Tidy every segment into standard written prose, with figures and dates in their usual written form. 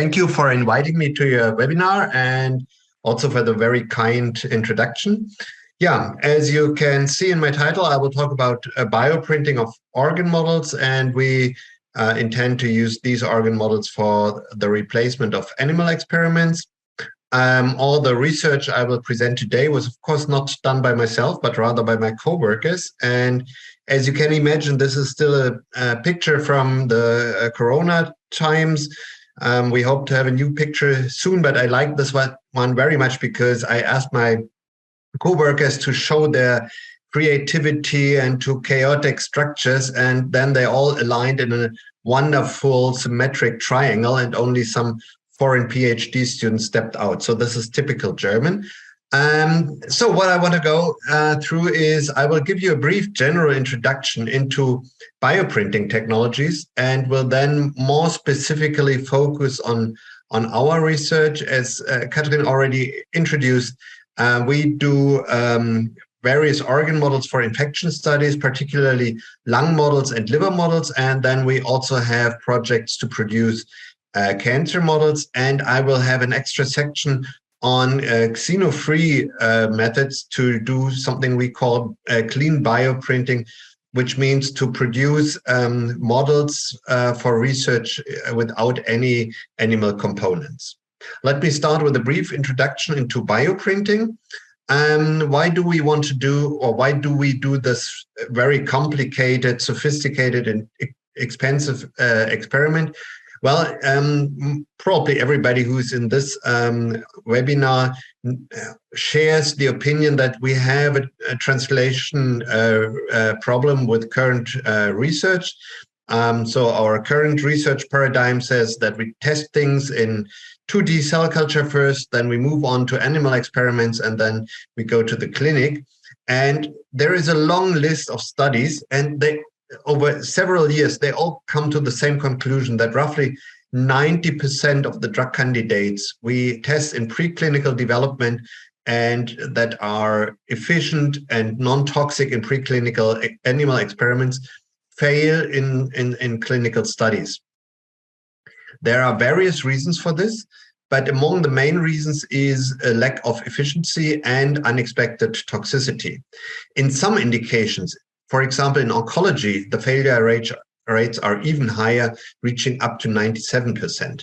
Thank you for inviting me to your webinar and also for the very kind introduction. Yeah, as you can see in my title, I will talk about bioprinting of organ models, and we intend to use these organ models for the replacement of animal experiments. All the research I will present today was, of course, not done by myself, but rather by my co-workers. And as you can imagine, this is still a picture from the Corona times. We hope to have a new picture soon, but I like this one very much because I asked my co-workers to show their creativity and to chaotic structures, and then they all aligned in a wonderful symmetric triangle, and only some foreign PhD students stepped out. So this is typical German. So what I want to go through is I will give you a brief general introduction into bioprinting technologies, and will then more specifically focus on our research. As Katrin already introduced, we do various organ models for infection studies, particularly lung models and liver models, and then we also have projects to produce cancer models. And I will have an extra section on xeno-free methods to do something we call clean bioprinting, which means to produce models for research without any animal components. Let me start with a brief introduction into bioprinting. Why do we want to do, or why do we do this very complicated, sophisticated, and expensive experiment? Well, probably everybody who's in this webinar shares the opinion that we have a translation problem with current research. So our current research paradigm says that we test things in 2D cell culture first, then we move on to animal experiments, and then we go to the clinic. And there is a long list of studies, and over several years, they all come to the same conclusion that roughly 90% of the drug candidates we test in preclinical development and that are efficient and non-toxic in preclinical animal experiments fail in clinical studies. There are various reasons for this, but among the main reasons is a lack of efficiency and unexpected toxicity. In some indications, for example, in oncology, the failure rates are even higher, reaching up to 97%.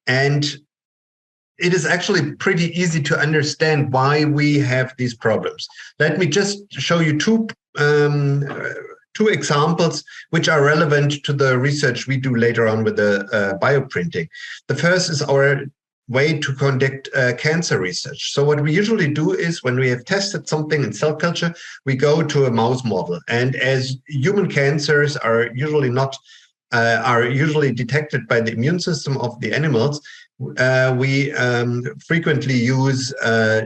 And it is actually pretty easy to understand why we have these problems. Let me just show you two examples which are relevant to the research we do later on with the bioprinting. The first is our way to conduct cancer research. So what we usually do is when we have tested something in cell culture, we go to a mouse model. And as human cancers are usually detected by the immune system of the animals, we frequently use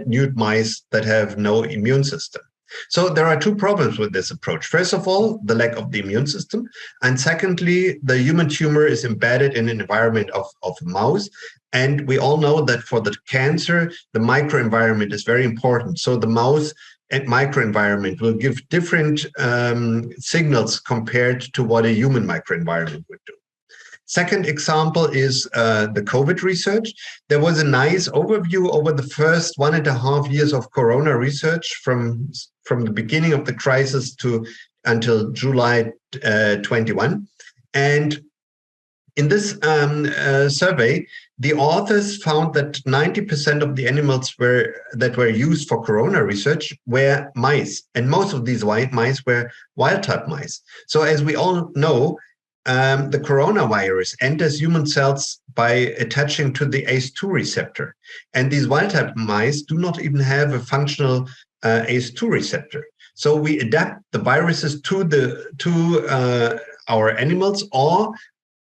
nude mice that have no immune system. So there are two problems with this approach. First of all, the lack of the immune system. And secondly, the human tumor is embedded in an environment of a mouse. And we all know that for the cancer, the microenvironment is very important. So the mouse and microenvironment will give different signals compared to what a human microenvironment would do. Second example is the COVID research. There was a nice overview over the first 1.5 years of Corona research from the beginning of the crisis until July 21. And in this survey, the authors found that 90% of the animals that were used for Corona research were mice. And most of these mice were wild-type mice. So as we all know, the coronavirus enters human cells by attaching to the ACE2 receptor. And these wild-type mice do not even have a functional ACE2 receptor. So we adapt the viruses to our animals, or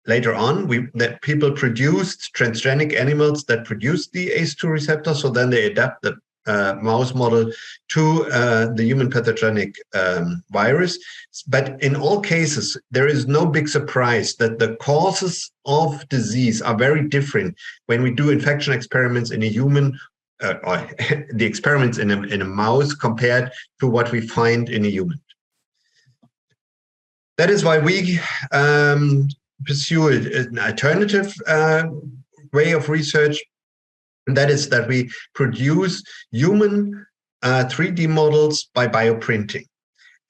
later on, that people produced transgenic animals that produce the ACE2 receptor. So then they adapt the mouse model to the human pathogenic virus. But in all cases, there is no big surprise that the causes of disease are very different when we do infection experiments in a human, or the experiments in a mouse compared to what we find in a human. That is why we pursue an alternative way of research, and that is that we produce human 3D models by bioprinting.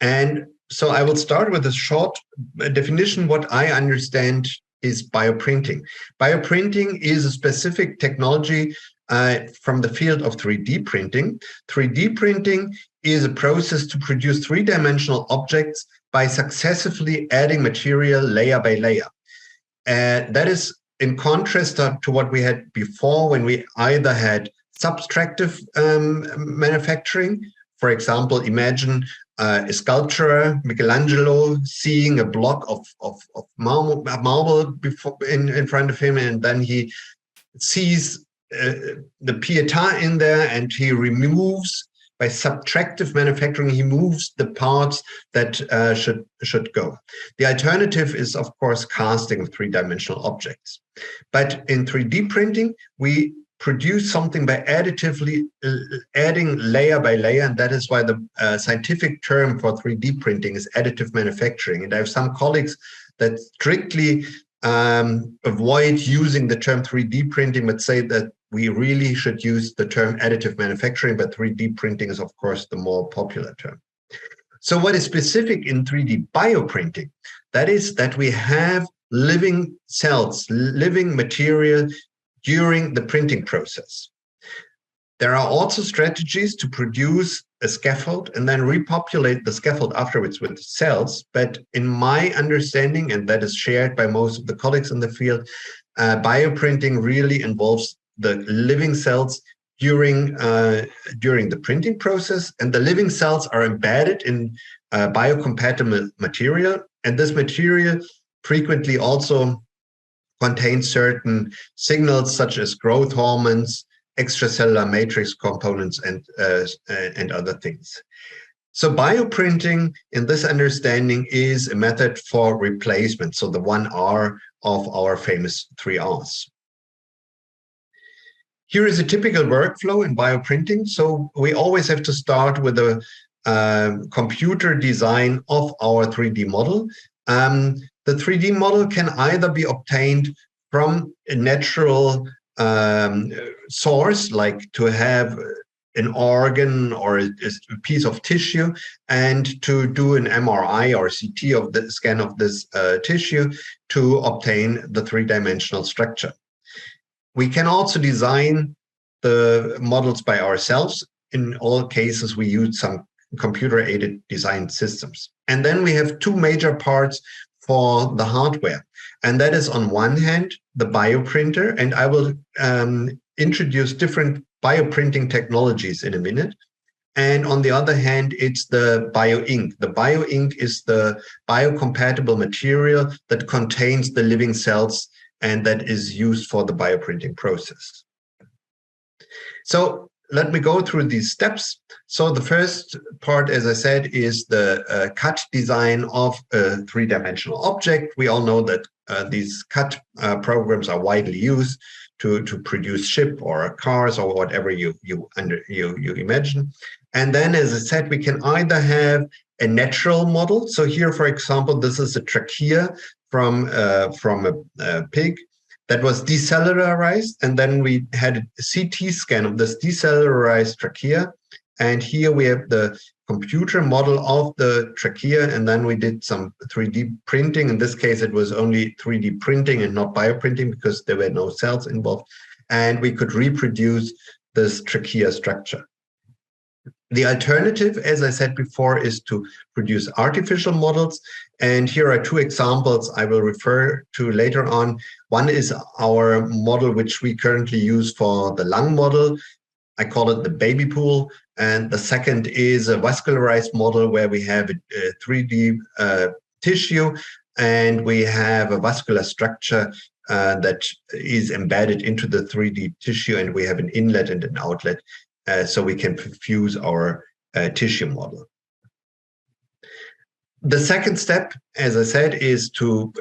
And so I will start with a short definition. What I understand is bioprinting. Bioprinting is a specific technology from the field of 3D printing. 3D printing is a process to produce three-dimensional objects by successively adding material layer by layer. That is in contrast to what we had before, when we either had subtractive manufacturing. For example, imagine a sculptor, Michelangelo, seeing a block of marble before, in front of him, and then he sees the Pietà in there, and he removes, by subtractive manufacturing, he moves the parts that should go. The alternative is, of course, casting of three-dimensional objects. But in 3D printing, we produce something by additively adding layer by layer, and that is why the scientific term for 3D printing is additive manufacturing. And I have some colleagues that strictly avoid using the term 3D printing, but say that we really should use the term additive manufacturing, but 3D printing is, of course, the more popular term. So what is specific in 3D bioprinting? That is that we have living cells, living material during the printing process. There are also strategies to produce a scaffold and then repopulate the scaffold afterwards with cells. But in my understanding, and that is shared by most of the colleagues in the field, bioprinting really involves the living cells during the printing process, and the living cells are embedded in biocompatible material, and this material frequently also contains certain signals such as growth hormones, extracellular matrix components, and other things. So bioprinting, in this understanding, is a method for replacement, so the 1R of our famous 3Rs. Here is a typical workflow in bioprinting. So we always have to start with a computer design of our 3D model. The 3D model can either be obtained from a natural source, like to have an organ or a piece of tissue, and to do an MRI or CT of the scan of this tissue to obtain the three-dimensional structure. We can also design the models by ourselves. In all cases, we use some computer-aided design systems. And then we have two major parts for the hardware. And that is, on one hand, the bioprinter, and I will introduce different bioprinting technologies in a minute. And on the other hand, it's the bioink. The bioink is the biocompatible material that contains the living cells and that is used for the bioprinting process. So let me go through these steps. So the first part, as I said, is the cut design of a three-dimensional object. We all know that these cut programs are widely used to produce ship or cars or whatever you imagine. And then, as I said, we can either have a natural model. So here, for example, this is a trachea from a pig that was decellularized, and then we had a CT scan of this decellularized trachea. And here we have the computer model of the trachea, and then we did some 3D printing. In this case, it was only 3D printing and not bioprinting because there were no cells involved, and we could reproduce this trachea structure. The alternative, as I said before, is to produce artificial models. And here are two examples I will refer to later on. One is our model, which we currently use for the lung model. I call it the baby pool. And the second is a vascularized model where we have a 3D tissue and we have a vascular structure that is embedded into the 3D tissue, and we have an inlet and an outlet. So we can fuse our tissue model. The second step, as I said, is to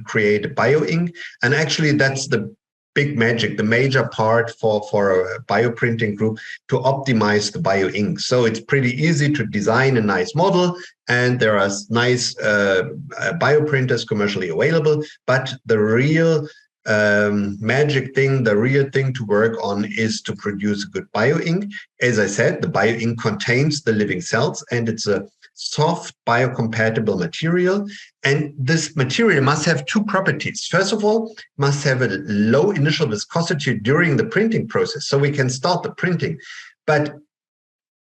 create a bioink, and actually that's the big magic, the major part for a bioprinting group, to optimize the bioink. So it's pretty easy to design a nice model, and there are nice bioprinters commercially available, but the real magic thing, the real thing to work on is to produce a good bioink. As I said, the bioink contains the living cells, and it's a soft biocompatible material. And this material must have two properties. First of all, it must have a low initial viscosity during the printing process, so we can start the printing. But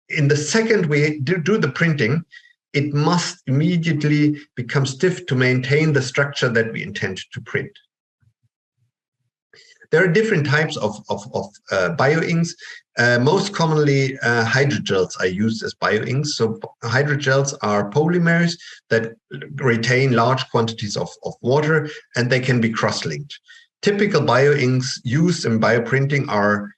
in the second we do the printing, it must immediately become stiff to maintain the structure that we intend to print. There are different types of bioinks. Most commonly, hydrogels are used as bioinks. So hydrogels are polymers that retain large quantities of water, and they can be cross-linked. Typical bioinks used in bioprinting are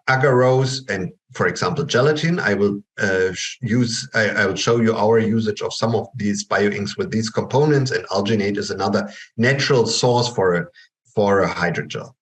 agarose and, for example, gelatin. I will show you our usage of some of these bioinks with these components, and alginate is another natural source for a hydrogel.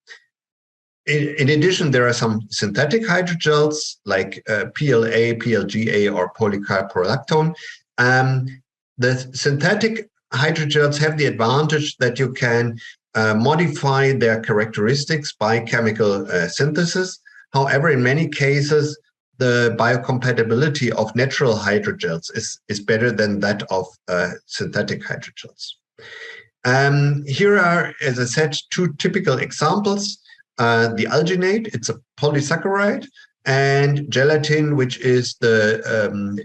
In addition, there are some synthetic hydrogels like PLA, PLGA, or polycarprolactone. The synthetic hydrogels have the advantage that you can modify their characteristics by chemical synthesis. However, in many cases, the biocompatibility of natural hydrogels is better than that of synthetic hydrogels. Here are, as I said, two typical examples. The alginate, it's a polysaccharide, and gelatin, which is the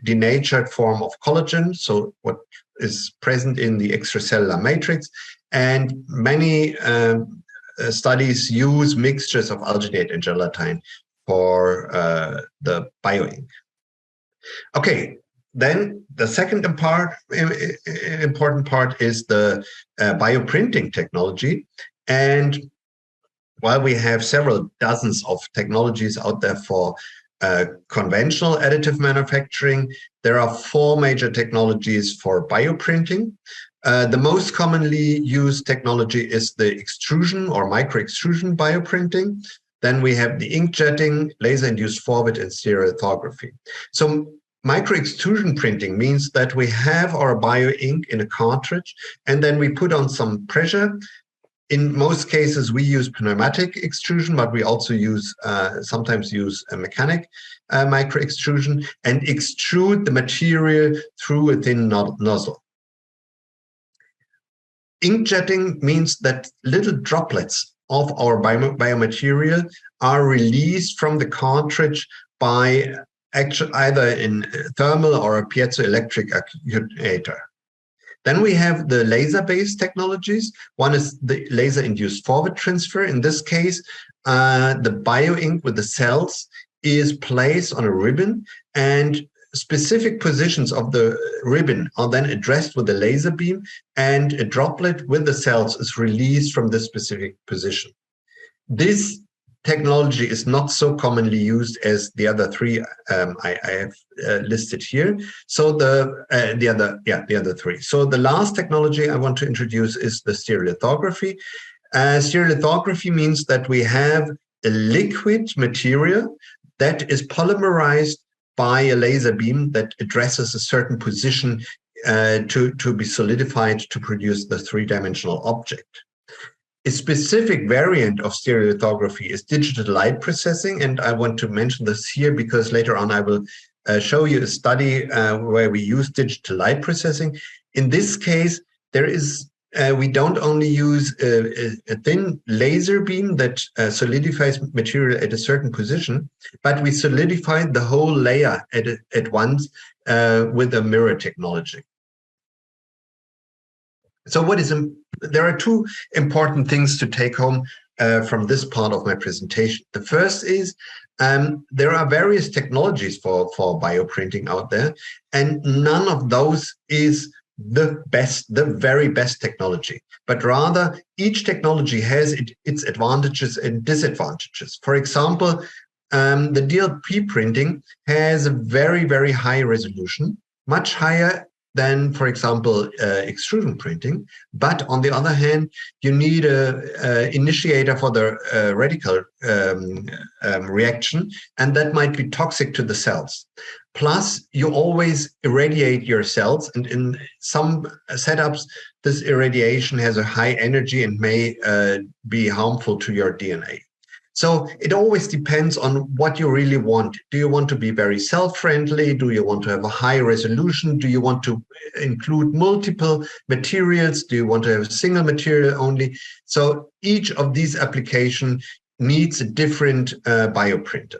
denatured form of collagen, so what is present in the extracellular matrix. And many studies use mixtures of alginate and gelatin for the bioink. Okay. Then the second important part is the bioprinting technology. And while we have several dozens of technologies out there for conventional additive manufacturing, there are 4 major technologies for bioprinting. The most commonly used technology is the extrusion or microextrusion bioprinting. Then we have the inkjetting, laser-induced forward, and stereolithography. So microextrusion printing means that we have our bioink in a cartridge, and then we put on some pressure. In most cases, we use pneumatic extrusion, but we also sometimes use a mechanic microextrusion, and extrude the material through a thin nozzle. Inkjetting means that little droplets of our biomaterial are released from the cartridge by either in thermal or a piezoelectric actuator. Then we have the laser-based technologies. One is the laser-induced forward transfer. In this case, the bioink with the cells is placed on a ribbon, and specific positions of the ribbon are then addressed with a laser beam, and a droplet with the cells is released from this specific position. This technology is not so commonly used as the other 3 I have listed here. So the other 3. So the last technology I want to introduce is the stereolithography. Stereolithography means that we have a liquid material that is polymerized by a laser beam that addresses a certain position to be solidified to produce the 3-dimensional object. A specific variant of stereolithography is digital light processing, and I want to mention this here because later on I will show you a study where we use digital light processing. In this case, we don't only use a thin laser beam that solidifies material at a certain position, but we solidify the whole layer at once with a mirror technology. So there are 2 important things to take home from this part of my presentation. The first is there are various technologies for bioprinting out there, and none of those is the very best technology, but rather each technology has its advantages and disadvantages. For example, the DLP printing has a very, very high resolution, much higher than, for example, extrusion printing. But on the other hand, you need an initiator for the radical reaction, and that might be toxic to the cells. Plus, you always irradiate your cells, and in some setups, this irradiation has a high energy and may be harmful to your DNA. So it always depends on what you really want. Do you want to be very cell-friendly? Do you want to have a high resolution? Do you want to include multiple materials? Do you want to have a single material only? So each of these applications needs a different bioprinter.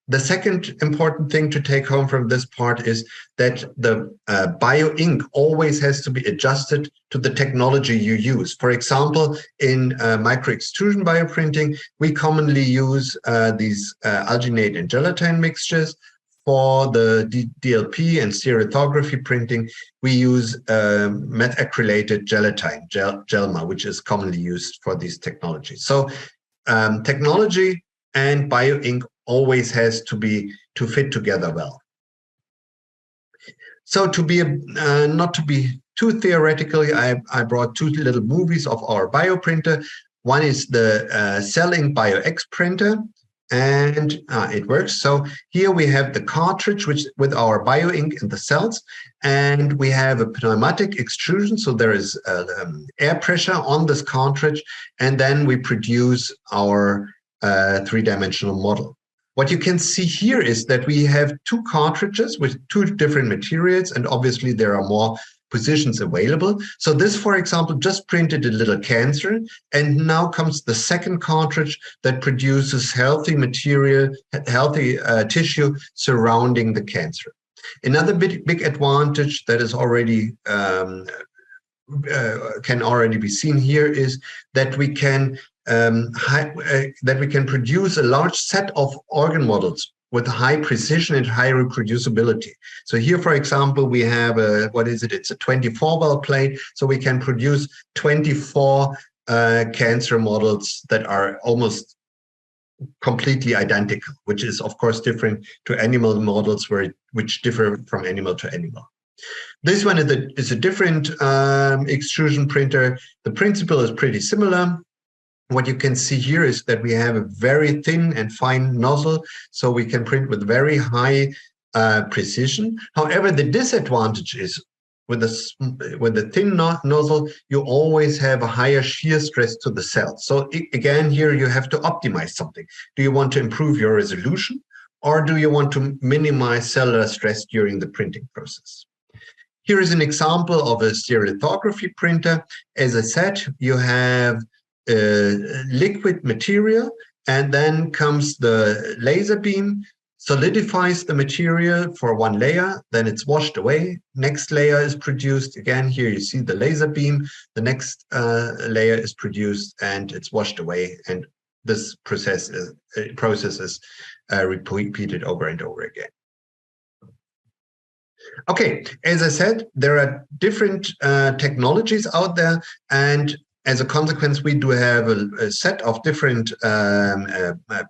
The second important thing to take home from this part is that the bio ink always has to be adjusted to the technology you use. For example, in microextrusion bioprinting, we commonly use these alginate and gelatin mixtures. For the DLP and stereolithography printing, we use methacrylated gelatin, GELMA, which is commonly used for these technologies. So technology and bio ink always has to fit together well. So to be not to be too theoretical, I brought two little movies of our bioprinter. One is the Cell Ink BioX printer, and it works. So here we have the cartridge with our bio ink in the cells, and we have a pneumatic extrusion. So there is air pressure on this cartridge, and then we produce our three-dimensional model. What you can see here is that we have two cartridges with two different materials, and obviously there are more positions available. So this, for example, just printed a little cancer, and now comes the second cartridge that produces healthy material, healthy tissue surrounding the cancer. Another big advantage that is already can already be seen here is that we can produce a large set of organ models with high precision and high reproducibility. So here, for example, we have it's a 24-well plate, so we can produce 24 cancer models that are almost completely identical, which is of course different to animal models which differ from animal to animal. This one is a different extrusion printer. The principle is pretty similar. What you can see here is that we have a very thin and fine nozzle, so we can print with very high precision. However, the disadvantage is with the thin nozzle, you always have a higher shear stress to the cell. So again, here you have to optimize something. Do you want to improve your resolution, or do you want to minimize cellular stress during the printing process? Here is an example of a stereolithography printer. As I said, you have liquid material, and then comes the laser beam, solidifies the material for one layer, then it's washed away. Next layer is produced. Again, here you see the laser beam. The next layer is produced and it's washed away. And this process is repeated over and over again. Okay, as I said, there are different technologies out there, and as a consequence, we do have a set of different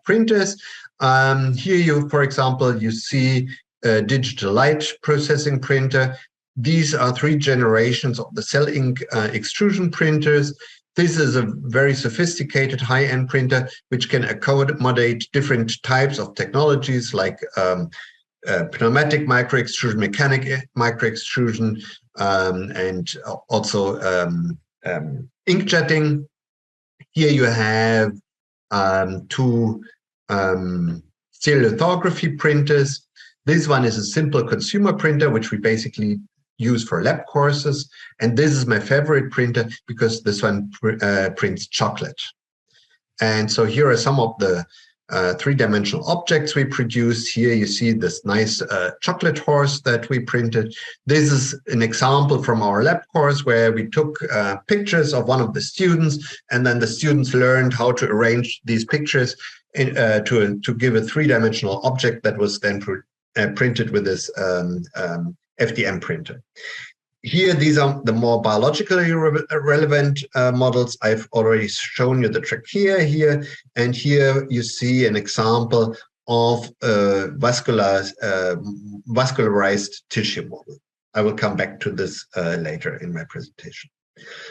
printers. Here, for example, you see a digital light processing printer. These are 3 generations of the cell ink extrusion printers. This is a very sophisticated high-end printer which can accommodate different types of technologies like pneumatic microextrusion, mechanic microextrusion, and also inkjetting. Here you have 2 stereolithography printers. This one is a simple consumer printer, which we basically use for lab courses. And this is my favorite printer because this one prints chocolate. And so here are some of the 3-dimensional objects we produce. Here you see this nice chocolate horse that we printed. This is an example from our lab course where we took pictures of one of the students, and then the students learned how to arrange these pictures to give a 3-dimensional object that was then printed with this FDM printer. Here, these are the more biologically relevant models. I've already shown you the trachea here, and here you see an example of a vascularized tissue model. I will come back to this later in my presentation.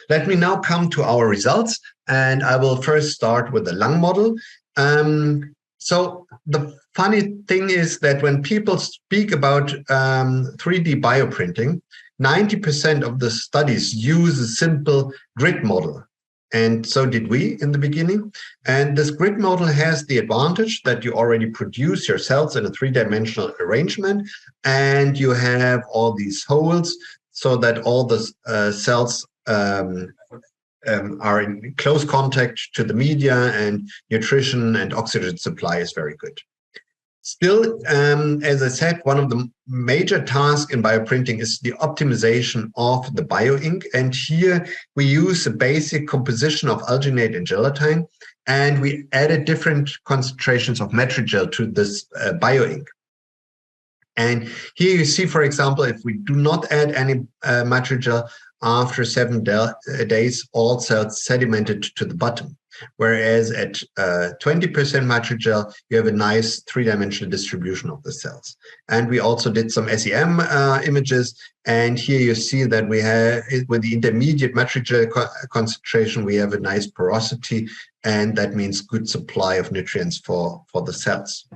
Let me now come to our results, and I will first start with the lung model. So the funny thing is that when people speak about 3D bioprinting, 90% of the studies use a simple grid model. And so did we in the beginning. And this grid model has the advantage that you already produce your cells in a three-dimensional arrangement, and you have all these holes so that all the cells are in close contact to the media, and nutrition and oxygen supply is very good. Still, as I said, one of the major tasks in bioprinting is the optimization of the bioink. And here we use a basic composition of alginate and gelatin, and we added different concentrations of matrigel to this bioink. And here you see, for example, if we do not add any matrigel, after 7 days, all cells sedimented to the bottom. Whereas at 20% matrigel, you have a nice three-dimensional distribution of the cells. And we also did some SEM images. And here you see that we have, with the intermediate matrigel concentration, we have a nice porosity, and that means good supply of nutrients for the cells.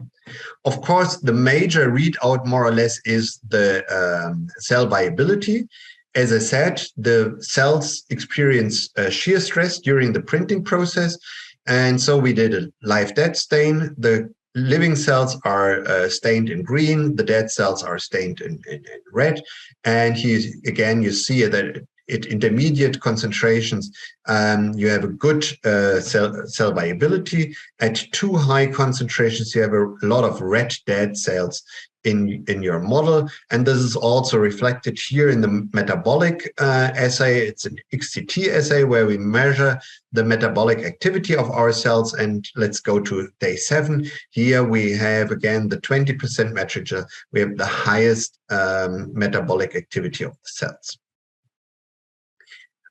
Of course, the major readout, more or less, is the cell viability. As I said, the cells experience shear stress during the printing process. And so we did a live dead stain. The living cells are stained in green. The dead cells are stained in red. And here, again, you see that at intermediate concentrations, you have a good cell viability. At too high concentrations, you have a lot of red dead cells in your model. And this is also reflected here in the metabolic assay. It's an XCT assay where we measure the metabolic activity of our cells. And let's go to day 7. Here we have, again, the 20% matrigel. We have the highest metabolic activity of the cells.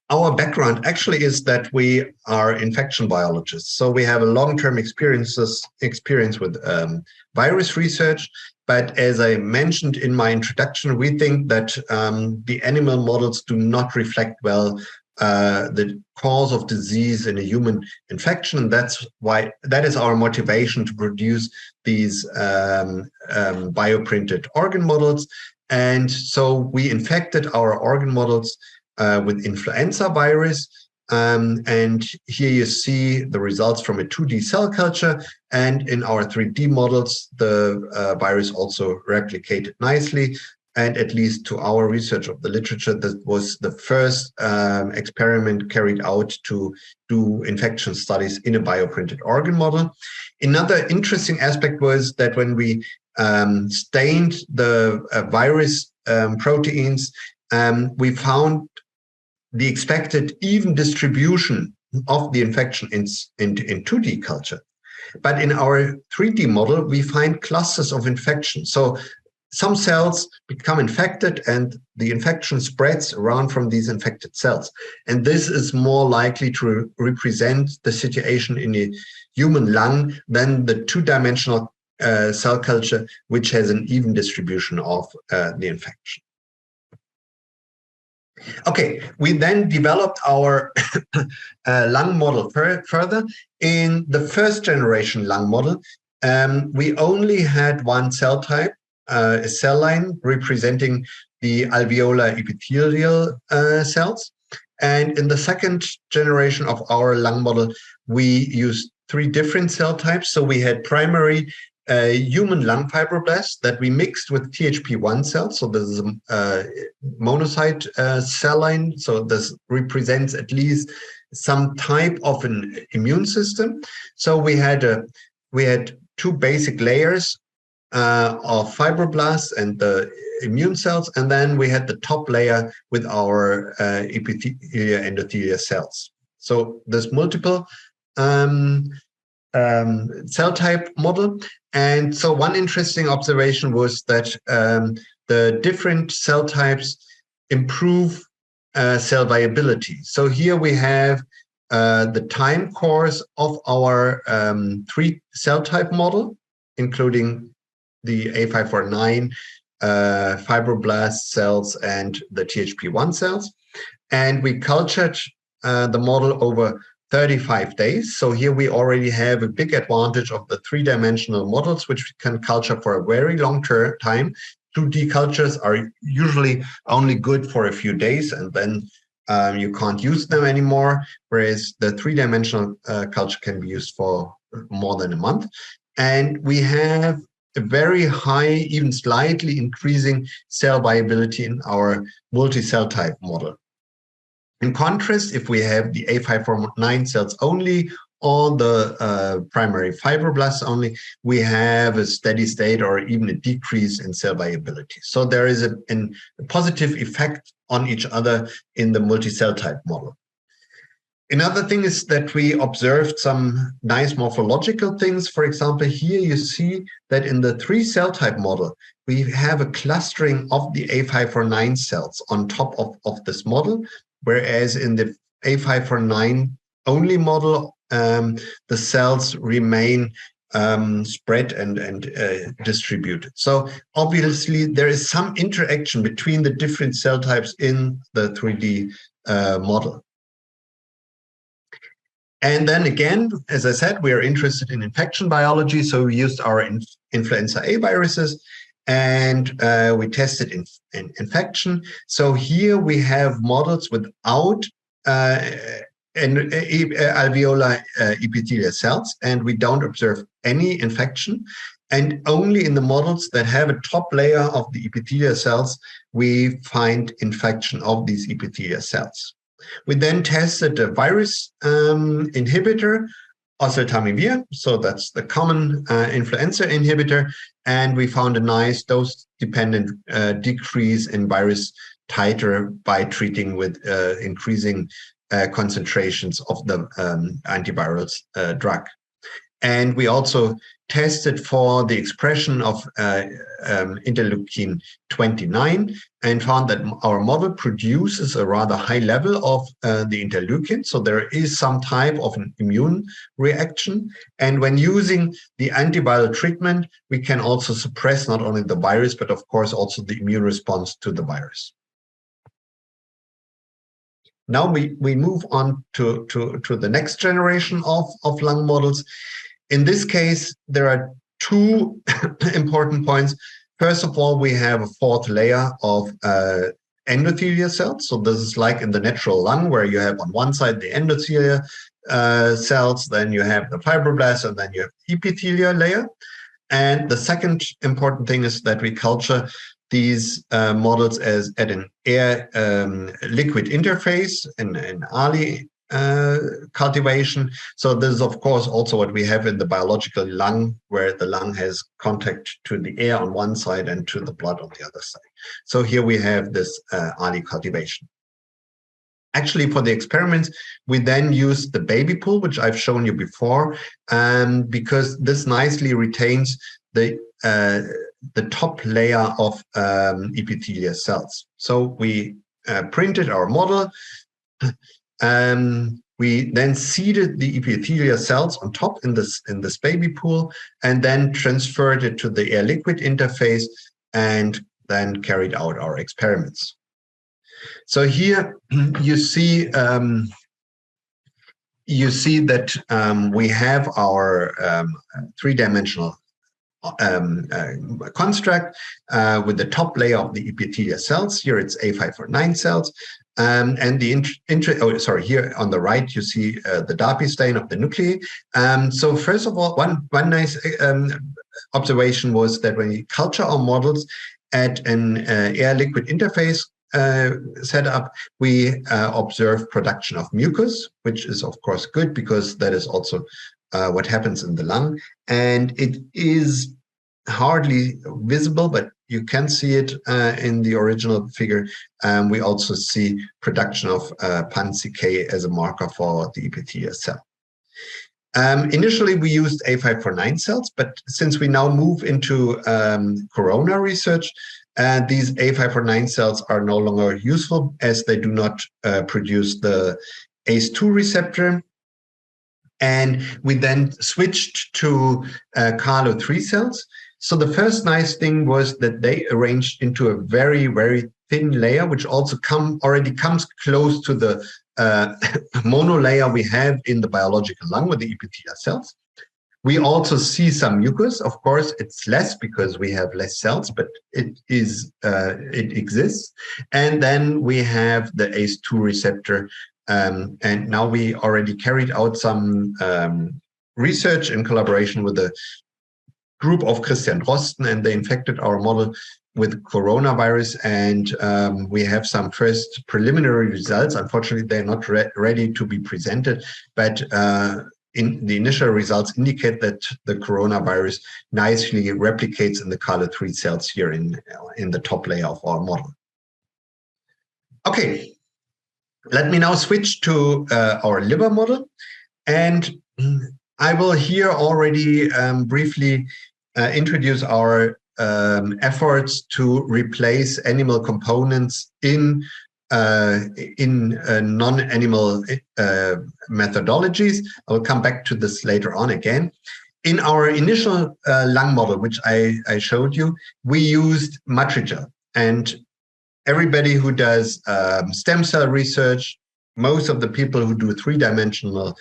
Our background actually is that we are infection biologists. So we have a long-term experience with virus research. But as I mentioned in my introduction, we think that the animal models do not reflect well the cause of disease in a human infection. That's why that is our motivation to produce these bioprinted organ models. And so we infected our organ models with influenza virus. And here you see the results from a 2D cell culture. And in our 3D models, the virus also replicated nicely. And at least to our research of the literature, that was the first experiment carried out to do infection studies in a bioprinted organ model. Another interesting aspect was that when we stained the virus proteins, we found the expected even distribution of the infection in 2D culture. But in our 3D model, we find clusters of infection. So some cells become infected and the infection spreads around from these infected cells. And this is more likely to represent the situation in a human lung than the two-dimensional cell culture, which has an even distribution of the infection. Okay, we then developed our lung model further. In the first generation lung model, we only had one cell type, a cell line representing the alveolar epithelial cells. And in the second generation of our lung model, we used 3 different cell types. So we had primary human lung fibroblasts that we mixed with THP1 cells. So this is a monocyte cell line. So this represents at least some type of an immune system. So we had 2 basic layers of fibroblasts and the immune cells, and then we had the top layer with our epithelial endothelial cells. So there's multiple cell type model. And so one interesting observation was that the different cell types improve cell viability. So here we have the time course of our 3 cell type model, including the A549 fibroblast cells and the THP1 cells. And we cultured the model over 35 days. So here we already have a big advantage of the three-dimensional models, which we can culture for a very long time. 2D cultures are usually only good for a few days, and then you can't use them anymore, whereas the three-dimensional culture can be used for more than a month. And we have a very high, even slightly increasing cell viability in our multi-cell type model. In contrast, if we have the A549 cells only or the primary fibroblasts only, we have a steady state or even a decrease in cell viability. So there is a positive effect on each other in the multi-cell type model. Another thing is that we observed some nice morphological things. For example, here you see that in the 3-cell type model, we have a clustering of the A549 cells on top of this model, whereas in the A549 only model, the cells remain spread and distributed. So obviously there is some interaction between the different cell types in the 3D model. And then again, as I said, we are interested in infection biology. So we used our influenza A viruses and we tested infection. So here we have models without alveolar epithelial cells, and we don't observe any infection. And only in the models that have a top layer of the epithelial cells, we find infection of these epithelial cells. We then tested a virus inhibitor, oseltamivir, so that's the common influenza inhibitor, and we found a nice dose-dependent decrease in virus titer by treating with increasing concentrations of the antiviral drug. And we also tested for the expression of interleukin 29 and found that our model produces a rather high level of the interleukin. So there is some type of an immune reaction. And when using the antiviral treatment, we can also suppress not only the virus, but of course also the immune response to the virus. Now we move on to the next generation of lung models. In this case, there are two important points. First of all, we have a fourth layer of endothelial cells. So this is like in the natural lung, where you have on one side the endothelial cells, then you have the fibroblasts, and then you have epithelial layer. And the second important thing is that we culture these models as at an air liquid interface in Ali cultivation. So this is of course also what we have in the biological lung, where the lung has contact to the air on one side and to the blood on the other side. So here we have this Ali cultivation. Actually, for the experiments, we then use the baby pool, which I've shown you before, because this nicely retains the top layer of epithelial cells. So we printed our model. We then seeded the epithelial cells on top in this baby pool, and then transferred it to the air liquid interface, and then carried out our experiments. So here you see that we have our three-dimensional construct with the top layer of the epithelial cells. Here it's A549 cells. And the here on the right, you see the DAPI stain of the nuclei. So first of all, one nice observation was that when you culture our models at an air-liquid interface setup, we observe production of mucus, which is of course good because that is also what happens in the lung. And it is hardly visible, but you can see it in the original figure. We also see production of pan-CK as a marker for the epithelial cell. Initially, we used A549 cells, but since we now move into corona research, these A549 cells are no longer useful as they do not produce the ACE2 receptor. And we then switched to CALO3 cells. So the first nice thing was that they arranged into a very, very thin layer, which also already comes close to the monolayer we have in the biological lung with the epithelial cells. We also see some mucus. Of course, it's less because we have less cells, but it exists. And then we have the ACE2 receptor. And now we already carried out some research in collaboration with a group of Christian Drosten, and they infected our model with coronavirus. And we have some first preliminary results. Unfortunately, they're not ready to be presented, but in the initial results indicate that the coronavirus nicely replicates in the CALO3 cells here in the top layer of our model. Okay, let me now switch to our liver model. And I will here already briefly introduce our efforts to replace animal components in non-animal methodologies. I will come back to this later on again. In our initial lung model, which I showed you, we used matrigel. And everybody who does stem cell research, most of the people who do three-dimensional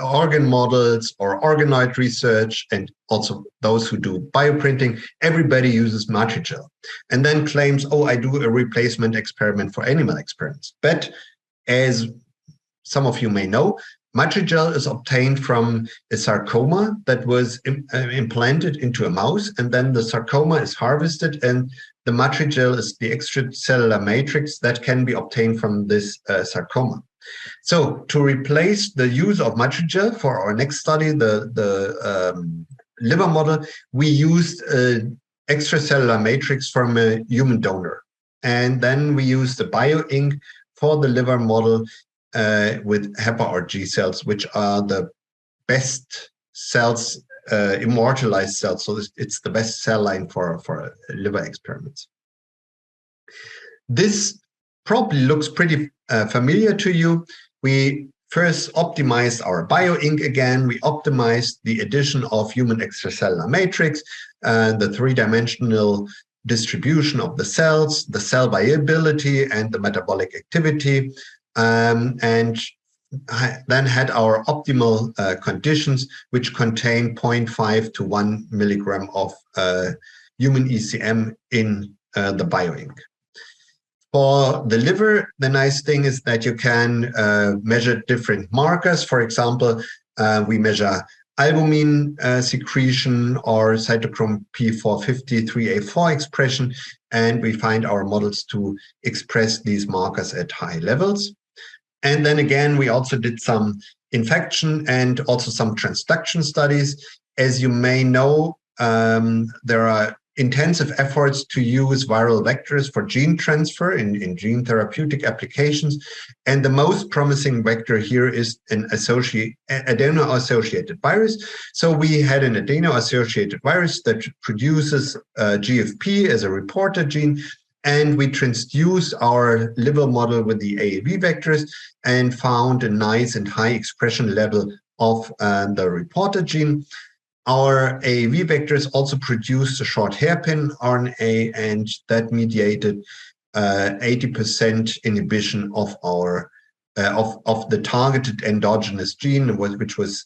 organ models or organoid research, and also those who do bioprinting, everybody uses matrigel and then claims, oh, I do a replacement experiment for animal experiments. But as some of you may know, matrigel is obtained from a sarcoma that was implanted into a mouse, and then the sarcoma is harvested, and the matrigel is the extracellular matrix that can be obtained from this sarcoma. So to replace the use of matrigel for our next study, the liver model, we used an extracellular matrix from a human donor. And then we used the bioink for the liver model with HEPA or G cells, which are the best cells, immortalized cells. So it's the best cell line for liver experiments. This probably looks pretty familiar to you. We first optimized our bioink again. We optimized the addition of human extracellular matrix, the three-dimensional distribution of the cells, the cell viability, and the metabolic activity, and then had our optimal conditions, which contain 0.5 to 1 milligram of human ECM in the bioink. For the liver, the nice thing is that you can measure different markers. For example, we measure albumin secretion or cytochrome P450 3A4 expression, and we find our models to express these markers at high levels. And then again, we also did some infection and also some transduction studies. As you may know, there are intensive efforts to use viral vectors for gene transfer in gene therapeutic applications. And the most promising vector here is an adeno-associated virus. So we had an adeno-associated virus that produces GFP as a reporter gene, and we transduced our liver model with the AAV vectors and found a nice and high expression level of the reporter gene. Our AAV vectors also produced a short hairpin RNA, and that mediated 80% inhibition of our of the targeted endogenous gene, which was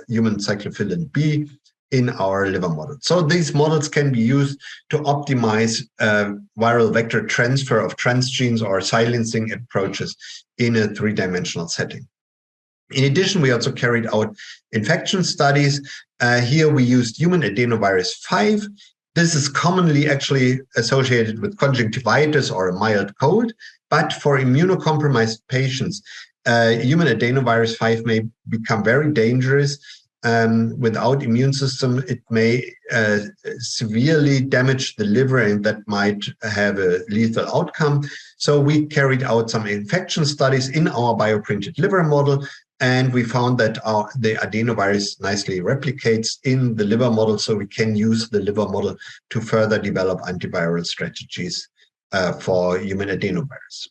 human cyclophilin B in our liver model. So these models can be used to optimize viral vector transfer of transgenes or silencing approaches in a three-dimensional setting. In addition, we also carried out infection studies. Here we used human adenovirus 5. This is commonly actually associated with conjunctivitis or a mild cold, but for immunocompromised patients, human adenovirus 5 may become very dangerous. Without immune system, it may severely damage the liver, and that might have a lethal outcome. So we carried out some infection studies in our bioprinted liver model, and we found that the adenovirus nicely replicates in the liver model, so we can use the liver model to further develop antiviral strategies for human adenovirus.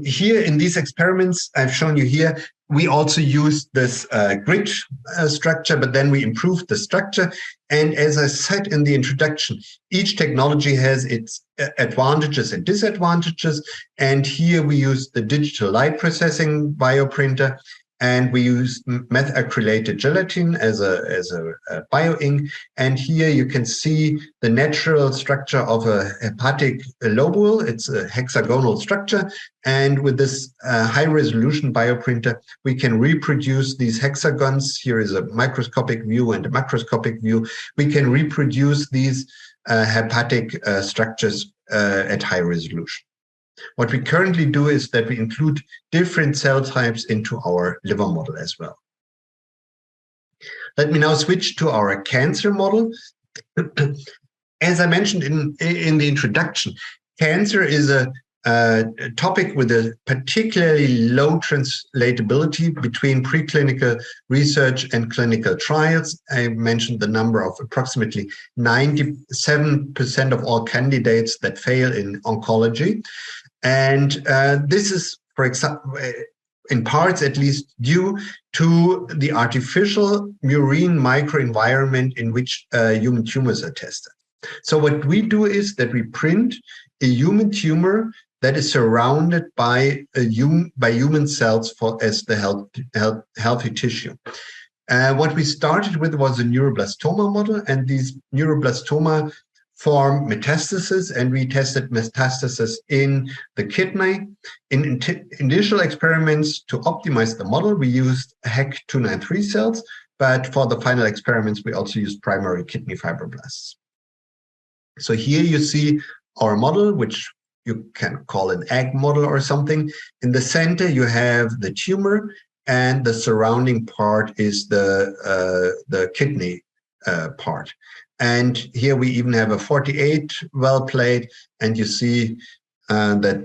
Here in these experiments I've shown you here, we also used this grid structure, but then we improved the structure. And as I said in the introduction, each technology has its advantages and disadvantages. And here we use the digital light processing bioprinter, and we use methacrylated gelatin as a bioink. And here you can see the natural structure of a hepatic lobule. It's a hexagonal structure. And with this high-resolution bioprinter, we can reproduce these hexagons. Here is a microscopic view and a macroscopic view. We can reproduce these hepatic structures at high resolution. What we currently do is that we include different cell types into our liver model as well. Let me now switch to our cancer model. As I mentioned in the introduction, cancer is a topic with a particularly low translatability between preclinical research and clinical trials. I mentioned the number of approximately 97% of all candidates that fail in oncology. And this is, for example, in parts at least, due to the artificial murine microenvironment in which human tumors are tested. So what we do is that we print a human tumor that is surrounded by human cells as the healthy tissue. What we started with was a neuroblastoma model, and these neuroblastoma form metastasis, and we tested metastasis in the kidney. In initial experiments to optimize the model, we used HEK293 cells, but for the final experiments, we also used primary kidney fibroblasts. So here you see our model, which you can call an egg model or something. In the center, you have the tumor, and the surrounding part is the kidney part. And here we even have a 48 well plate, and you see that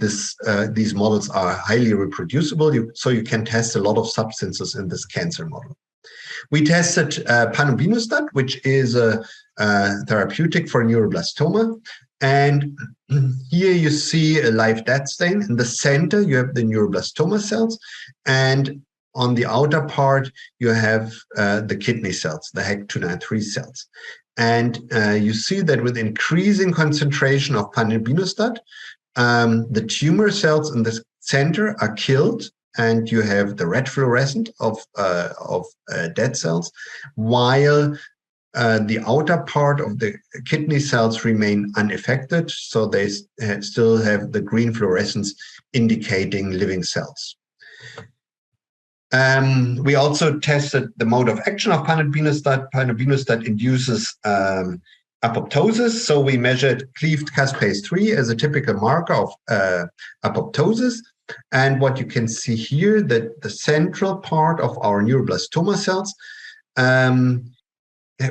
these models are highly reproducible, so you can test a lot of substances in this cancer model. We tested panobinostat, which is a therapeutic for neuroblastoma. And here you see a live dead stain. In the center, you have the neuroblastoma cells. And on the outer part, you have the kidney cells, the HEK293 cells. And you see that with increasing concentration of panobinostat, the tumor cells in the center are killed, and you have the red fluorescent of dead cells, while the outer part of the kidney cells remain unaffected, so they still have the green fluorescence indicating living cells. We also tested the mode of action of panobinostat. Panobinostat induces apoptosis, so we measured cleaved caspase-3 as a typical marker of apoptosis. And what you can see here, that the central part of our neuroblastoma cells,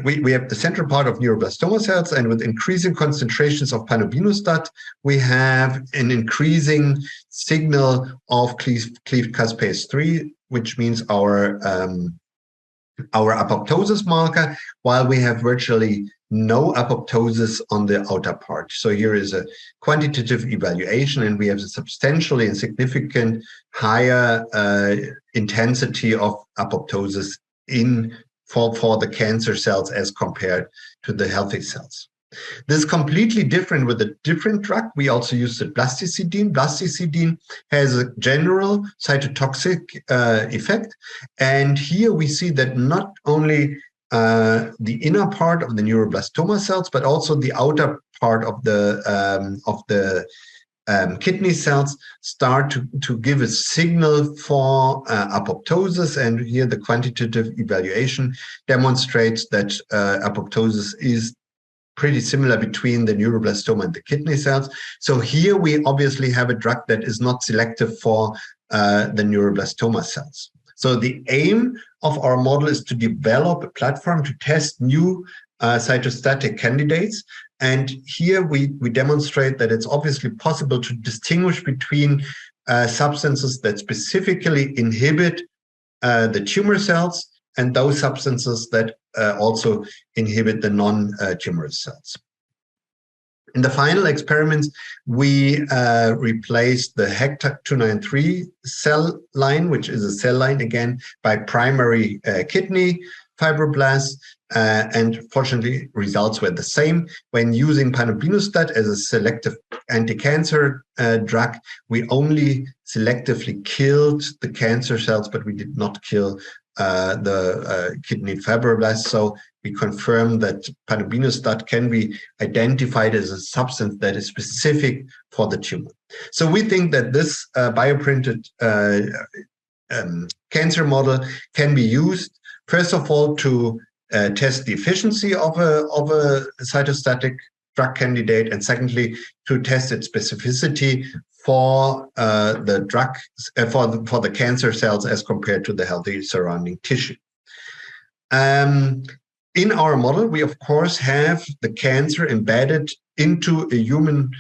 we have the central part of neuroblastoma cells, and with increasing concentrations of panobinostat, we have an increasing signal of cleaved caspase-3, which means our apoptosis marker, while we have virtually no apoptosis on the outer part. So here is a quantitative evaluation, and we have a substantially and significant higher intensity of apoptosis for the cancer cells as compared to the healthy cells. This is completely different with a different drug. We also used the blasticidine. Blasticidine has a general cytotoxic effect. And here we see that not only the inner part of the neuroblastoma cells, but also the outer part of the kidney cells start to give a signal for apoptosis. And here the quantitative evaluation demonstrates that apoptosis is pretty similar between the neuroblastoma and the kidney cells. So here we obviously have a drug that is not selective for the neuroblastoma cells. So the aim of our model is to develop a platform to test new cytostatic candidates. And here we demonstrate that it's obviously possible to distinguish between substances that specifically inhibit the tumor cells and those substances that also inhibit the non-tumorous cells. In the final experiments, we replaced the HEC293 cell line, which is a cell line again, by primary kidney fibroblasts, and fortunately results were the same. When using panobinostat as a selective anti-cancer drug, we only selectively killed the cancer cells, but we did not kill the kidney fibroblasts. So we confirm that panobinostat can be identified as a substance that is specific for the tumor. So we think that this bioprinted cancer model can be used, first of all, to test the efficiency of a cytostatic drug candidate, and secondly, to test its specificity for the drug for the cancer cells as compared to the healthy surrounding tissue. In our model, we of course have the cancer embedded into a human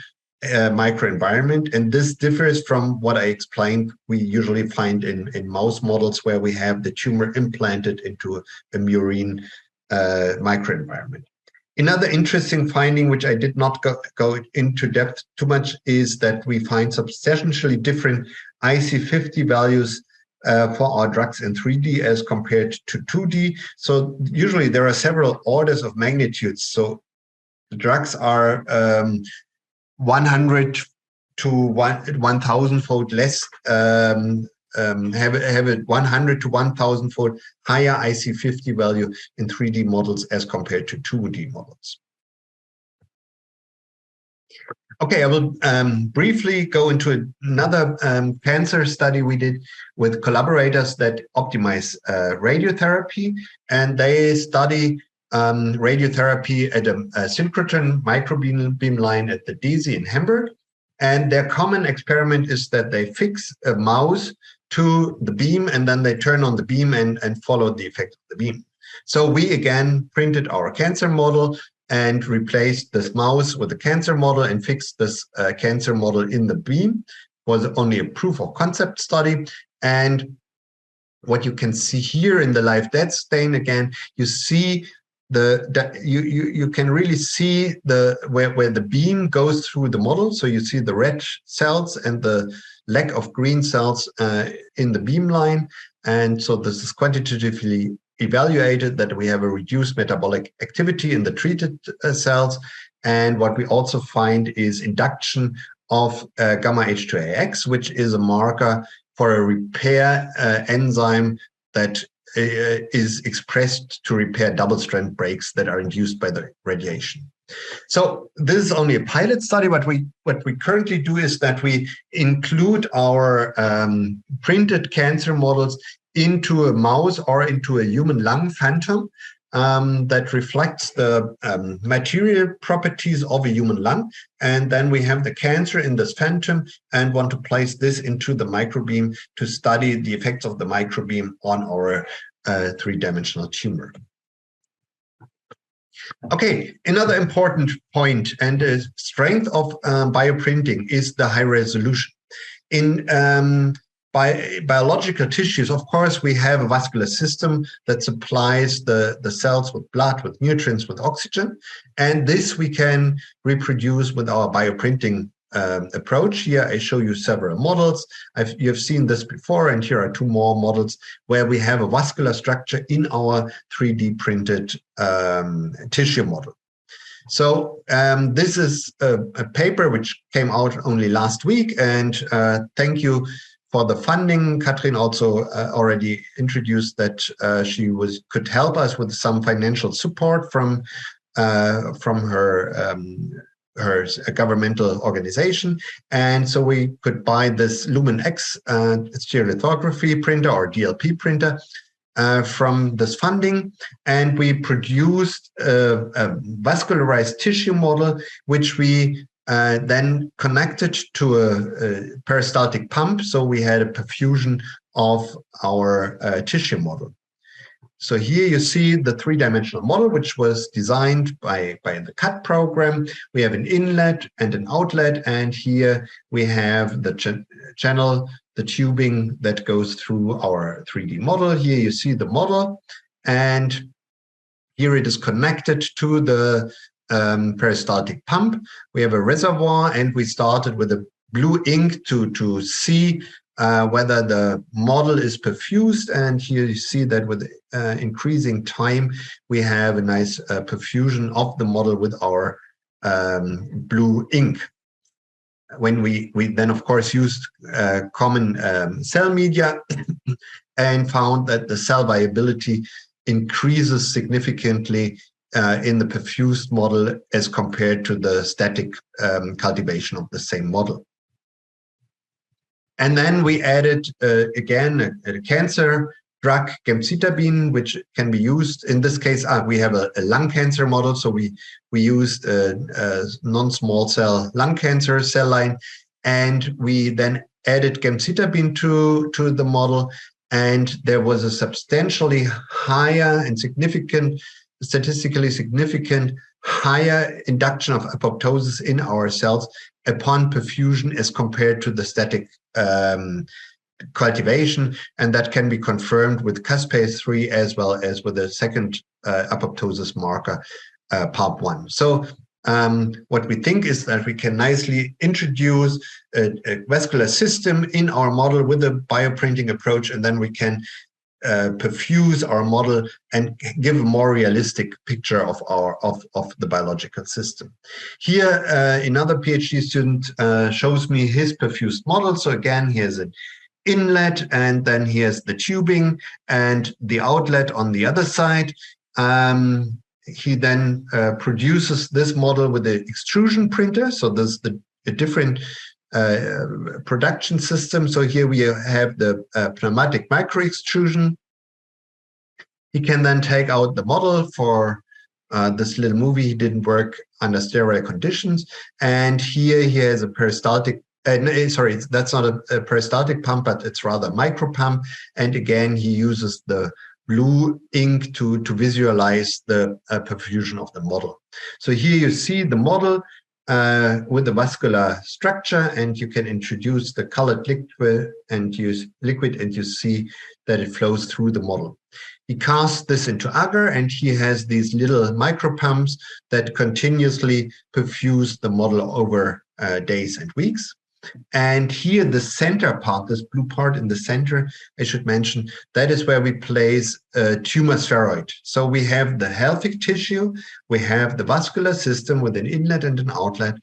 microenvironment, and this differs from what I explained we usually find in mouse models, where we have the tumor implanted into a murine microenvironment. Another interesting finding, which I did not go into depth too much, is that we find substantially different IC50 values for our drugs in 3D as compared to 2D. So usually there are several orders of magnitudes. So the drugs are 100 to 1,000-fold less, have a 100 to 1,000-fold higher IC50 value in 3D models as compared to 2D models. Okay, I will briefly go into another cancer study we did with collaborators that optimize radiotherapy, and they study radiotherapy at a synchrotron microbeam line at the DZ in Hamburg. And their common experiment is that they fix a mouse to the beam, and then they turn on the beam and follow the effect of the beam. So we again printed our cancer model and replaced this mouse with a cancer model and fixed this cancer model in the beam. It was only a proof of concept study. And what you can see here in the live dead stain, again, you see you can really see where the beam goes through the model. So you see the red cells and the lack of green cells in the beam line. And so this is quantitatively evaluated that we have a reduced metabolic activity in the treated cells. And what we also find is induction of gamma H2AX, which is a marker for a repair enzyme that is expressed to repair double-strand breaks that are induced by the radiation. So this is only a pilot study. What we currently do is that we include our printed cancer models into a mouse or into a human lung phantom that reflects the material properties of a human lung. And then we have the cancer in this phantom and want to place this into the microbeam to study the effects of the microbeam on our three-dimensional tumor. Okay, another important point and strength of bioprinting is the high resolution. In biological tissues, of course, we have a vascular system that supplies the cells with blood, with nutrients, with oxygen. And this we can reproduce with our bioprinting approach. Here I show you several models. You have seen this before, and here are two more models where we have a vascular structure in our 3D printed tissue model. So this is a paper which came out only last week, and thank you for the funding. Katrin also already introduced that she could help us with some financial support from her governmental organization. And so we could buy this Lumen X stereolithography printer or DLP printer from this funding. And we produced a vascularized tissue model, which we then connected to a peristaltic pump. So we had a perfusion of our tissue model. So here you see the three-dimensional model, which was designed by the CUT program. We have an inlet and an outlet, and here we have the channel, the tubing that goes through our 3D model. Here you see the model, and here it is connected to the peristaltic pump. We have a reservoir, and we started with a blue ink to see whether the model is perfused. And here you see that with increasing time, we have a nice perfusion of the model with our blue ink. When we then, of course, used common cell media and found that the cell viability increases significantly in the perfused model as compared to the static cultivation of the same model. And then we added, again, a cancer drug, gemcitabine, which can be used. In this case, we have a lung cancer model, so we used a non-small cell lung cancer cell line, and we then added gemcitabine to the model, and there was a substantially higher and statistically significant higher induction of apoptosis in our cells upon perfusion as compared to the static cultivation, and that can be confirmed with caspase-3 as well as with a second apoptosis marker, PARP1. So what we think is that we can nicely introduce a vascular system in our model with a bioprinting approach, and then we can perfuse our model and give a more realistic picture of the biological system. Here, another PhD student shows me his perfused model. So again, here's an inlet, and then here's the tubing and the outlet on the other side. He then produces this model with the extrusion printer. So there's a different production system. So here we have the pneumatic microextrusion. He can then take out the model for this little movie. He didn't work under sterile conditions. And here he has a peristaltic, sorry, that's not a peristaltic pump, but it's rather a micropump. And again, he uses the blue ink to visualize the perfusion of the model. So here you see the model with the vascular structure, and you can introduce the colored liquid and you see that it flows through the model. He casts this into agar, and he has these little micropumps that continuously perfuse the model over days and weeks. And here the center part, this blue part in the center, I should mention, that is where we place a tumor spheroid. So we have the healthy tissue, we have the vascular system with an inlet and an outlet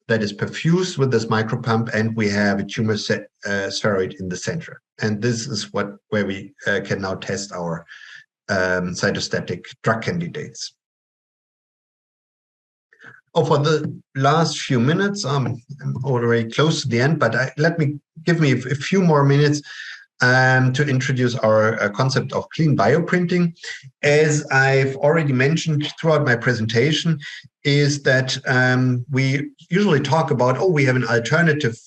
that is perfused with this micropump, and we have a tumor spheroid in the center. And this is where we can now test our cytostatic drug candidates. Oh, for the last few minutes, I'm already close to the end, but give me a few more minutes to introduce our concept of clean bioprinting. As I've already mentioned throughout my presentation, is that we usually talk about, oh, we have an alternative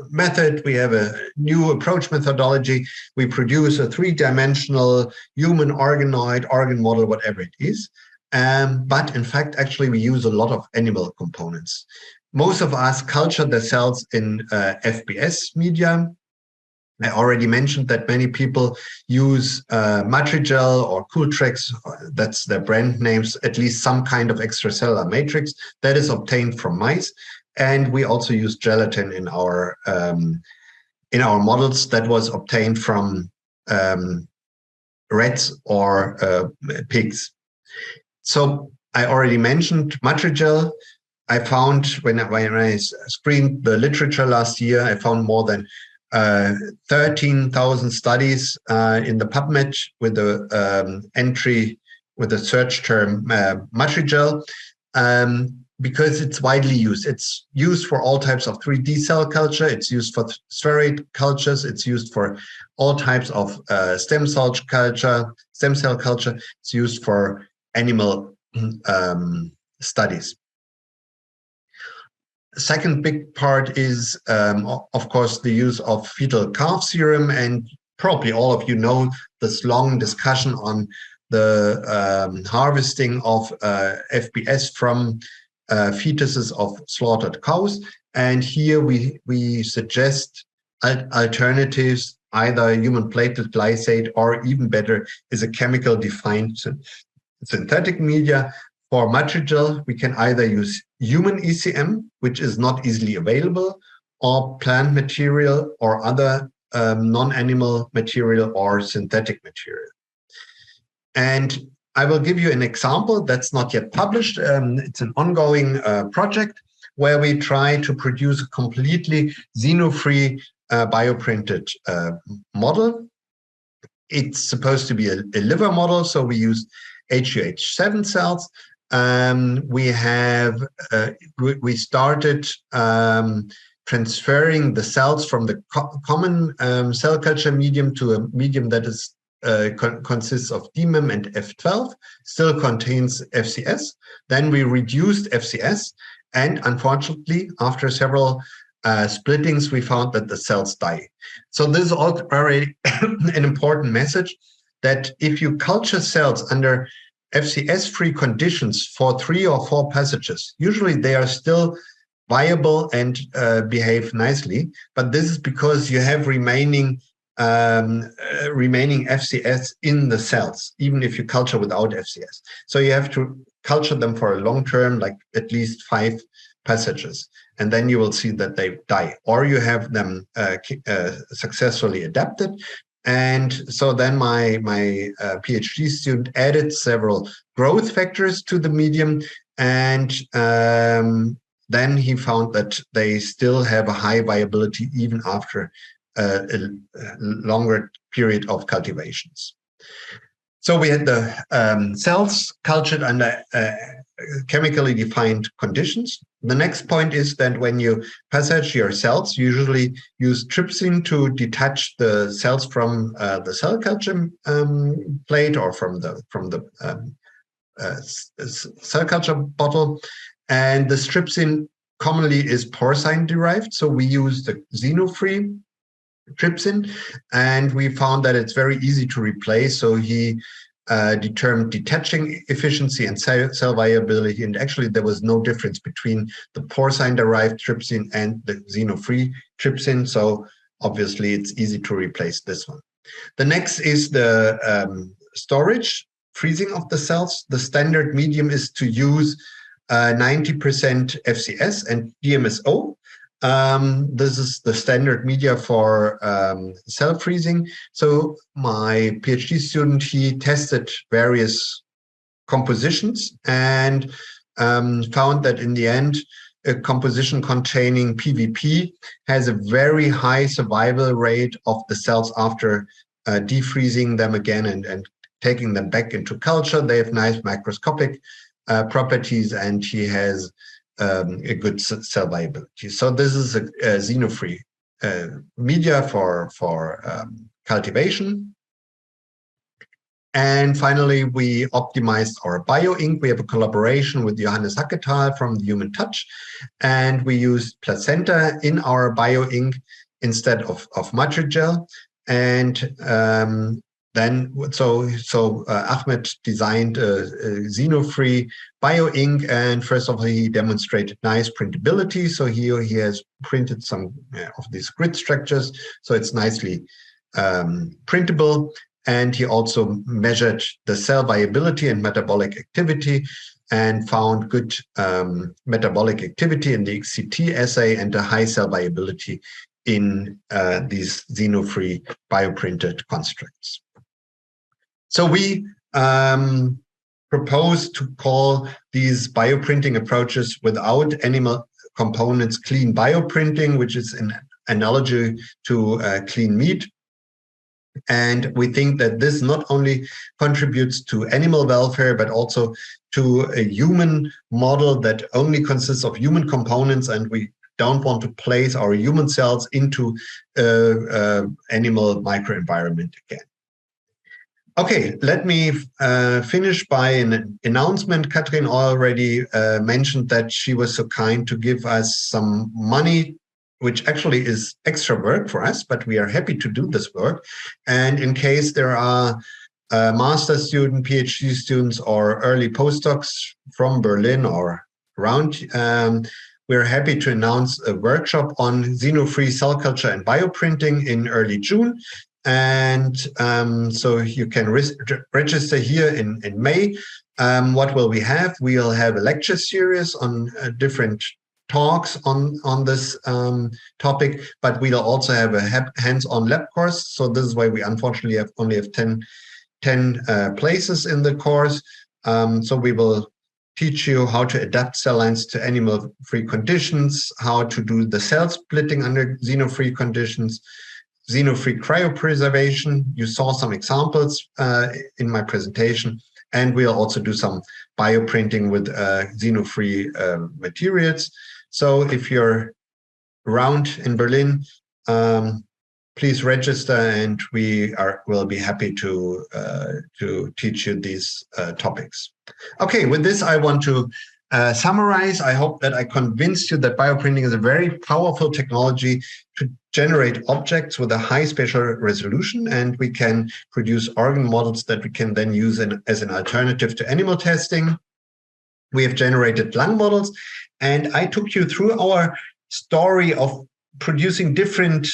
method, we have a new approach methodology, we produce a three-dimensional human organoid, organ model, whatever it is. But in fact, actually, we use a lot of animal components. Most of us culture the cells in FBS media. I already mentioned that many people use Matrigel or Kurreck, that's their brand names, at least some kind of extracellular matrix that is obtained from mice. And we also use gelatin in our models that was obtained from rats or pigs. So I already mentioned Matrigel. I found when I screened the literature last year, I found more than 13,000 studies in the PubMed with the entry with the search term Matrigel, because it's widely used. It's used for all types of 3D cell culture. It's used for spheroid cultures. It's used for all types of stem cell culture. It's used for animal studies. Second big part is, of course, the use of fetal calf serum, and probably all of you know this long discussion on the harvesting of FBS from fetuses of slaughtered cows. And here we suggest alternatives, either human platelet lysate, or even better is a chemical defined synthetic media For matrigel, we can either use human ECM, which is not easily available, or plant material or other non-animal material or synthetic material. And I will give you an example that's not yet published. It's an ongoing project where we try to produce a completely xeno-free bioprinted model. It's supposed to be a liver model, so we use HUH7 cells. We started transferring the cells from the common cell culture medium to a medium that is consists of DMIM and F12, still contains FCS. Then we reduced FCS, and unfortunately, after several splittings, we found that the cells die. So this is already an important message, that if you culture cells under FCS-free conditions for 3 or 4 passages, usually they are still viable and behave nicely. But this is because you have remaining FCS in the cells, even if you culture without FCS. So you have to culture them for a long term, like at least 5 passages, and then you will see that they die, or you have them successfully adapted. And so then my PhD student added several growth factors to the medium, and then he found that they still have a high viability even after a longer period of cultivations. So we had the cells cultured under chemically defined conditions. The next point is that when you passage your cells, you usually use trypsin to detach the cells from the cell culture plate or from the cell culture bottle. And the trypsin commonly is porcine derived, so we use the xeno-free trypsin, and we found that it's very easy to replace. So he determined detaching efficiency and cell viability, and actually there was no difference between the porcine-derived trypsin and the xeno-free trypsin, so obviously it's easy to replace this one. The next is the storage, freezing of the cells. The standard medium is to use 90% FCS and DMSO. This is the standard media for cell freezing. So my PhD student, he tested various compositions and found that in the end, a composition containing PVP has a very high survival rate of the cells after defreezing them again and taking them back into culture. They have nice microscopic properties, and he has a good cell viability. So this is a xeno-free media for cultivation. And finally, we optimized our bioink. We have a collaboration with Johannes Hacketal from Human Touch, and we used placenta in our bioink instead of matrigel. And Ahmed designed a xeno-free bioink, and first of all, he demonstrated nice printability. So here he has printed some of these grid structures, so it's nicely printable. And he also measured the cell viability and metabolic activity and found good metabolic activity in the XCT assay and a high cell viability in these xeno-free bioprinted constructs. So we propose to call these bioprinting approaches without animal components clean bioprinting, which is an analogy to clean meat. And we think that this not only contributes to animal welfare, but also to a human model that only consists of human components, and we don't want to place our human cells into animal microenvironment again. Okay, let me finish by an announcement. Katrin already mentioned that she was so kind to give us some money, which actually is extra work for us, but we are happy to do this work. And in case there are master student, PhD students, or early postdocs from Berlin or around, we're happy to announce a workshop on xeno-free cell culture and bioprinting in early June. And so you can register here in May. What will we have? We'll have a lecture series on different talks on this topic, but we'll also have a hands-on lab course. So this is why we unfortunately only have 10 places in the course. So we will teach you how to adapt cell lines to animal-free conditions, how to do the cell splitting under xeno-free conditions, xeno-free cryopreservation. You saw some examples in my presentation. And we'll also do some bioprinting with xeno-free materials. So if you're around in Berlin, please register, and will be happy to teach you these topics. Okay, with this, I want to summarize. I hope that I convinced you that bioprinting is a very powerful technology to generate objects with a high spatial resolution, and we can produce organ models that we can then use as an alternative to animal testing. We have generated lung models, and I took you through our story of producing different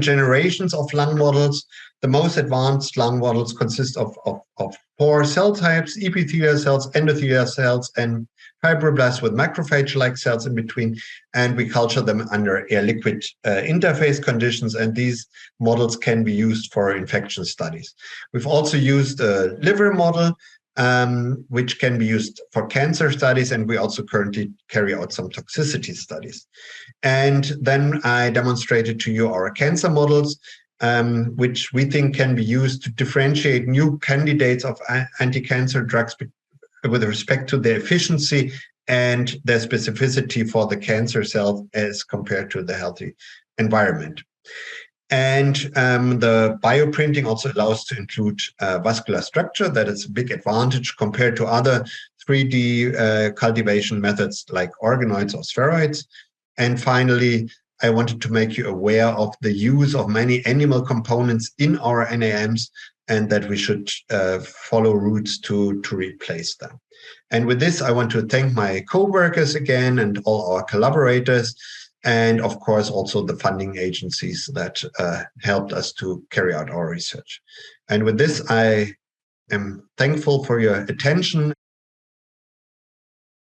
generations of lung models. The most advanced lung models consist of 4 cell types: epithelial cells, endothelial cells, and fibroblasts with macrophage-like cells in between. And we culture them under air-liquid interface conditions, and these models can be used for infection studies. We've also used a liver model, which can be used for cancer studies, and we also currently carry out some toxicity studies. And then I demonstrated to you our cancer models, which we think can be used to differentiate new candidates of anti-cancer drugs with respect to their efficiency and their specificity for the cancer cell as compared to the healthy environment. And the bioprinting also allows to include vascular structure. That is a big advantage compared to other 3D cultivation methods like organoids or spheroids. And finally, I wanted to make you aware of the use of many animal components in our NAMs, and that we should follow routes to replace them. And with this, I want to thank my co-workers again and all our collaborators, and of course also the funding agencies that helped us to carry out our research. And with this, I am thankful for your attention.